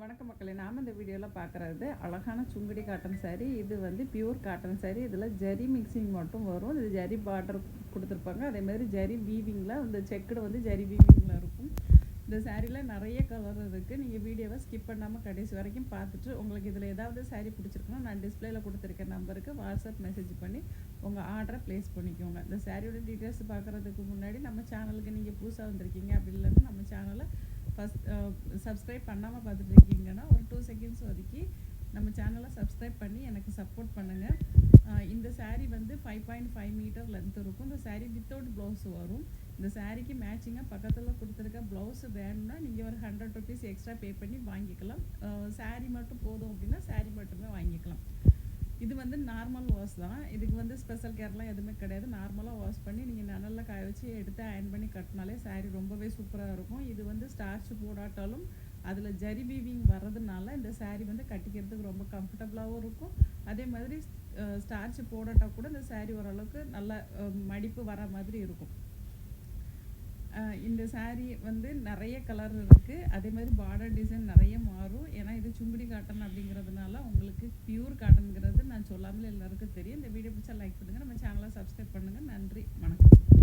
வணக்கம் மக்களே, நாம் இந்த வீடியோவில் பார்க்குறது அழகான சுங்குடி காட்டன் சாரீ. இது வந்து பியூர் காட்டன் சாரீ. இதில் ஜரி மிக்சிங் மட்டும் வரும். இது ஜரி பார்டர் கொடுத்துருப்பாங்க. அதேமாதிரி ஜரி வீவிங்கில் இந்த செக்குடு வந்து ஜரி வீவிங்கில் இருக்கும். இந்த சாரியில் நிறைய கலர் இருக்குது. நீங்கள் வீடியோவை ஸ்கிப் பண்ணாமல் கடைசி வரைக்கும் பார்த்துட்டு உங்களுக்கு இதில் ஏதாவது சாரீ பிடிச்சிருக்குன்னா நான் டிஸ்பிளேயில் கொடுத்துருக்க நம்பருக்கு வாட்ஸ்அப் மெசேஜ் பண்ணி உங்கள் ஆர்டரை ப்ளேஸ் பண்ணிக்கோங்க. இந்த சாரியோட டீட்டெயில்ஸ் பார்க்குறதுக்கு முன்னாடி நம்ம சேனலுக்கு நீங்கள் புதுசாக வந்திருக்கீங்க அப்படி இல்லைன்னா நம்ம சேனலை ஃபஸ்ட் சப்ஸ்கிரைப் பண்ணாமல் பார்த்துட்டு இருக்கீங்கன்னா ஒரு 2 செகண்ட்ஸ் ஒதுக்கி நம்ம சேனலை சப்ஸ்கிரைப் பண்ணி எனக்கு சப்போர்ட் பண்ணுங்கள். இந்த சாரீ வந்து 5.5 மீட்டர் லென்த் இருக்கும். இந்த சாரீ வித்தவுட் ப்ளவுஸ் வரும். இந்த சாரீக்கு மேட்சிங்காக பக்கத்தில் கொடுத்துருக்க ப்ளவுஸ் வேணும்னா நீங்கள் ஒரு 100 ருபீஸ் எக்ஸ்ட்ரா பே பண்ணி வாங்கிக்கலாம். சாரீ மட்டும் போதும் அப்படின்னா சாரீ மட்டுமே வாங்கிக்கலாம். இது வந்து நார்மல் வாஷ் தான். இதுக்கு வந்து ஸ்பெஷல் கேர்லாம் எதுவுமே கிடையாது. நார்மலாக வாஷ் பண்ணி நீங்கள் நனலில் காய வச்சு எடுத்து அயன் பண்ணி கட்டினாலே சாரீ ரொம்பவே சூப்பராக இருக்கும். இது வந்து ஸ்டார்ச் போடாட்டாலும் அதில் ஜரி வீவிங் வர்றதுனால இந்த சாரீ வந்து கட்டிக்கிறதுக்கு ரொம்ப கம்ஃபர்டபுளாகவும் இருக்கும். அதே மாதிரி ஸ்டார்ச் போடாட்டால் கூட இந்த சாரீ ஓரளவுக்கு நல்ல மடிப்பு வர மாதிரி இருக்கும். இந்த சாரீ வந்து நிறைய கலர் இருக்குது. அதே மாதிரி பார்டர் டிசைன் நிறைய மாறும். ஏன்னா இது சுங்குடி காட்டன் அப்படிங்கிறதுனால உங்களுக்கு பியூர் காட்டனுங்கிறது நான் சொல்லாமல் எல்லாருக்கும் தெரியும். இந்த வீடியோ பிடிச்சா லைக் பண்ணுங்கள். நம்ம சேனலை சப்ஸ்கிரைப் பண்ணுங்கள். நன்றி, வணக்கம்.